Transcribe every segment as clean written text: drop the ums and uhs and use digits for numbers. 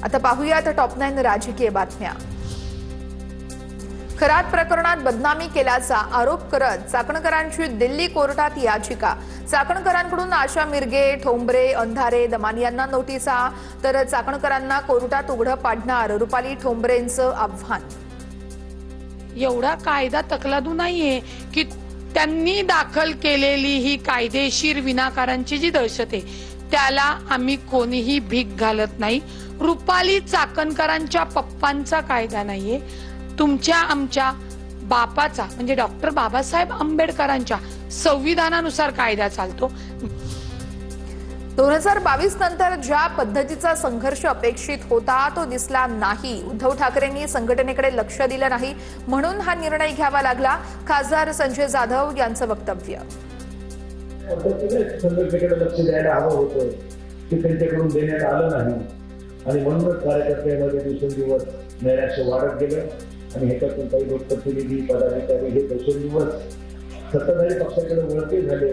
आता पाहूयात टॉप 9 राजकीय बातम्या। खरात प्रकरणात बदनामी केल्याचा आरोप करत चाकणकरांची दिल्ली कोर्टात याचिका। चाकणकरांकडून आशा मिरगे, ठोंबरे, अंधारे, दमानी यांना नोटिसा, तर चाकणकरांना कोर्टात उघडं पाडणार रुपाली ठोंबरेंचं आव्हान। एवढा कायदा तकलादू नाहीये की त्यांनी दाखल केलेली ही कायदेशीर विनाकारांची जी दहशत आहे त्याला आम्ही कोणीही भीक घालत नाही। रुपाली चाकणकरांच्या पप्पांचा कायदा नाहीये, तुमच्या आमच्या बापाचा म्हणजे डॉक्टर बाबासाहेब आंबेडकरांच्या संविधानानुसार कायदा चालतो। 2022 नंतर ज्या पद्धतीचा संघर्ष अपेक्षित होता तो दिसला नाही। उद्धव ठाकरेंनी संघटनेकडे लक्ष दिलं नाही म्हणून हा निर्णय घ्यावा लागला। खासदार संजय जाधव यांचं वक्तव्य। संघटनेकडे लक्ष द्यायला हवं होतं की त्यांच्याकडून देण्यात आलं नाही आणि म्हणूनच कार्यकर्त्यांमध्ये दिवसेंदिवस नैराश्य वाढत गेलं आणि ह्याच्यातून काही लोकप्रतिनिधी पदाधिकारी हे दिवसेंदिवस सत्ताधारी पक्षाकडे वळते झाले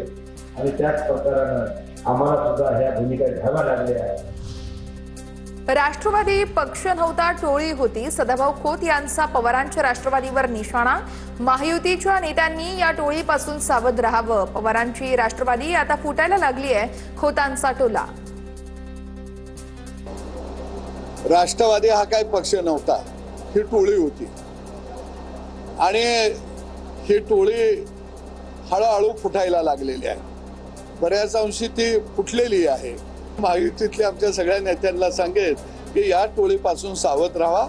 आणि त्याच प्रकारानं आम्हाला सुद्धा ह्या भूमिका घ्याव्या लागल्या आहेत। राष्ट्रवादी पक्ष नव्हता, टोळी होती। सदाभाऊ खोत यांचा पवारांच्या राष्ट्रवादीवर निशाणा। महायुतीच्या नेत्यांनी या टोळीपासून सावध राहावं। पवारांची राष्ट्रवादी आता फुटायला लागली आहे, खोतांचा टोला। राष्ट्रवादी हा काही पक्ष नव्हता, ही टोळी होती आणि ही टोळी हळूहळू फुटायला लागलेली आहे। बऱ्याच अंशी ती फुटलेली आहे। महायुतीतल्या आमच्या सगळ्या नेत्यांना सांगेल की या टोळीपासून सावध राहा।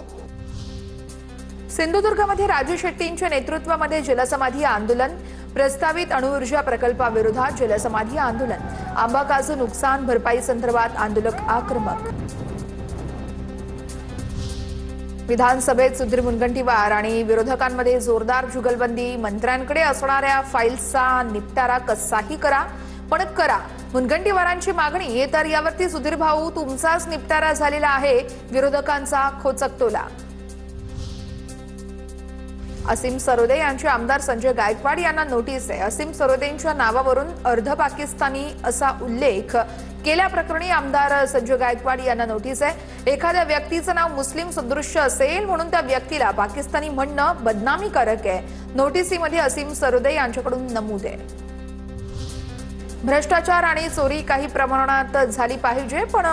सिंधुदुर्गमध्ये राजू शेट्टींच्या नेतृत्वामध्ये जलसमाधी आंदोलन। प्रस्तावित अणुऊर्जा प्रकल्पाविरोधात जलसमाधी आंदोलन। आंबा काजू नुकसान भरपाई संदर्भात आंदोलक आक्रमक। विधानसभेत सुधीर मुनगंटीवार आणि विरोधकांमध्ये जोरदार जुगलबंदी। मंत्र्यांकडे असणाऱ्या फाईल्सचा निपटारा कसाही करा पण करा, मुनगंटीवारांची मागणी। तर यावरती सुधीर भाऊ तुमचाच निपटारा झालेला आहे, विरोधकांचा खोचक टोला। असीम सरोदे यांचे आमदार संजय गायकवाड यांना नोटीस आहे। असीम सरोदेंच्या नावावरून अर्ध पाकिस्तानी असा उल्लेख केल्याप्रकरणी आमदार संजय गायकवाड यांना नोटीस आहे। एखाद्या व्यक्तीचं नाव मुस्लिम सदृश्य असेल म्हणून त्या व्यक्तीला पाकिस्तानी म्हणणं बदनामीकारक आहे, नोटीसीमध्ये असीम सरोदे यांच्याकडून नमूद आहे। भ्रष्टाचार आणि चोरी काही प्रमाणात झाली पाहिजे पण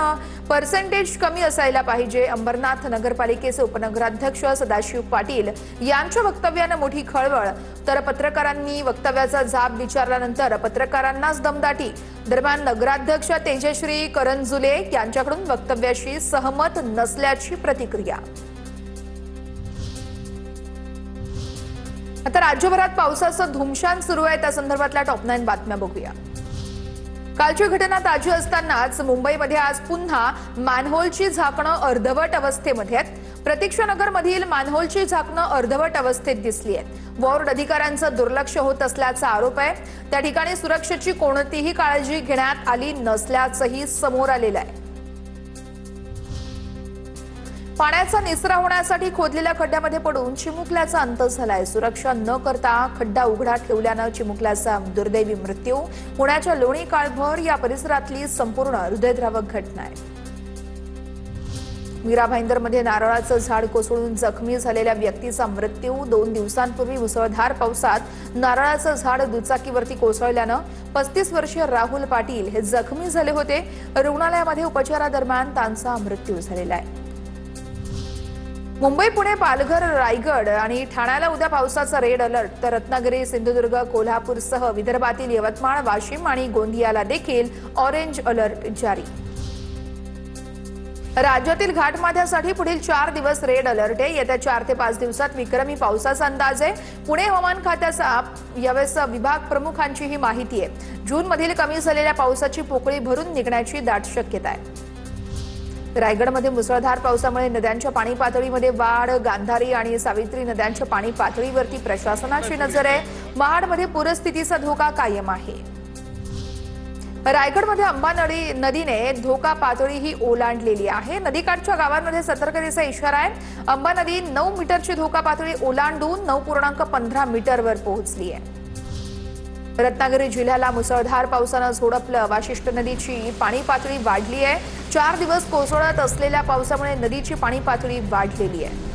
पर्सेंटेज कमी असायला पाहिजे। अंबरनाथ नगरपालिकेचे उपनगराध्यक्ष सदाशिव पाटील यांच्या वक्तव्याने मोठी खळबळ। तर पत्रकारांनी वक्तव्याचा जाब विचारल्यानंतर पत्रकारांनाच दमदाटी। दरम्यान नगराध्यक्ष तेजश्री करंजुले यांच्याकडून वक्तव्याशी सहमत नसल्याची प्रतिक्रिया। आता राज्यभरात पावसाचं धुमशान सुरू आहे, त्या संदर्भातल्या टॉप 9 बातम्या बघूया। कालची घटना ताजी असतानाच मुंबईमध्ये आज पुन्हा मॅनहोलची झाकणं अर्धवट अवस्थेमध्ये आहेत। प्रतीक्षानगरमधील मॅनहोलची झाकणं अर्धवट अवस्थेत दिसली आहेत। वॉर्ड अधिकाऱ्यांचं दुर्लक्ष होत असल्याचा आरोप आहे। त्या ठिकाणी सुरक्षेची कोणतीही काळजी घेण्यात आली नसल्याचंही समोर आलेलं आहे। पाण्याचा निचरा होण्यासाठी खोदलेल्या खड्ड्यामध्ये पडून चिमुकल्याचा अंत झालाय। सुरक्षा न करता खड्डा उघडा ठेवल्यानं चिमुकल्याचा दुर्दैवी मृत्यू। पुण्याच्या लोणी काळभोर या परिसरातली संपूर्ण हृदयद्रावक घटना आहे। मीरा भाईंदरमध्ये नारळाचं झाड कोसळून जखमी झालेल्या व्यक्तीचा मृत्यू। 2 दिवसांपूर्वी मुसळधार पावसात नारळाचं झाड दुचाकीवरती कोसळल्यानं 35 वर्षीय राहुल पाटील हे जखमी झाले होते। रुग्णालयामध्ये उपचारादरम्यान त्यांचा मृत्यू झालेला आहे। मुंबई, पुणे, पालघर, रायगड आणि ठाण्याला उद्या पावसाचा रेड अलर्ट। तर रत्नागिरी, सिंधुदुर्ग, कोल्हापूरसह विदर्भातील यवतमाळ, वाशिम आणि गोंदियाला देखील ऑरेंज अलर्ट जारी। राज्यातील घाटमाथ्यासाठी पुढील 4 दिवस रेड अलर्ट आहे। येत्या 4 ते 5 दिवसात विक्रमी पावसाचा अंदाज आहे। पुणे हवामान खात्याचा यावेळेस विभाग प्रमुखांची ही माहिती आहे। जूनमधील कमी झालेल्या पावसाची पोकळी भरून निघण्याची दाट शक्यता आहे। रायगडमध्ये मुसळधार पावसामुळे नद्यांच्या पाणी पातळीमध्ये वाढ। गांधारी आणि सावित्री नद्यांच्या पाणी पातळीवरती प्रशासनाची नजर आहे। महाडमध्ये पूरस्थितीचा धोका कायम आहे। रायगडमध्ये अंबा नदीने धोका पातळी ही ओलांडलेली आहे। नदीकाठच्या गावांमध्ये सतर्कतेचा इशारा आहे। अंबा नदी 9 मीटरची धोका पातळी ओलांडून 9.15 मीटरवर पोहोचली आहे। रत्नागिरी जिल्ह्याला मुसळधार पावसानं झोडपलं. वाशिष्ठ नदीची पाणी पातळी वाढली आहे. 4 दिवस कोसळत असलेल्या पावसामुळे नदीची पाणी पातळी वाढलेली आहे.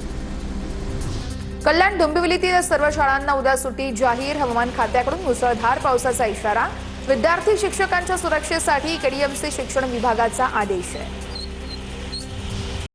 कल्याण डोंबिवलीतील सर्व शाळांना उद्या सुट्टी जाहीर. हवामान खात्याकडून मुसळधार पावसाचा इशारा. विद्यार्थी शिक्षकांच्या सुरक्षेसाठी केडीएमसी शिक्षण विभागाचा आदेश आहे.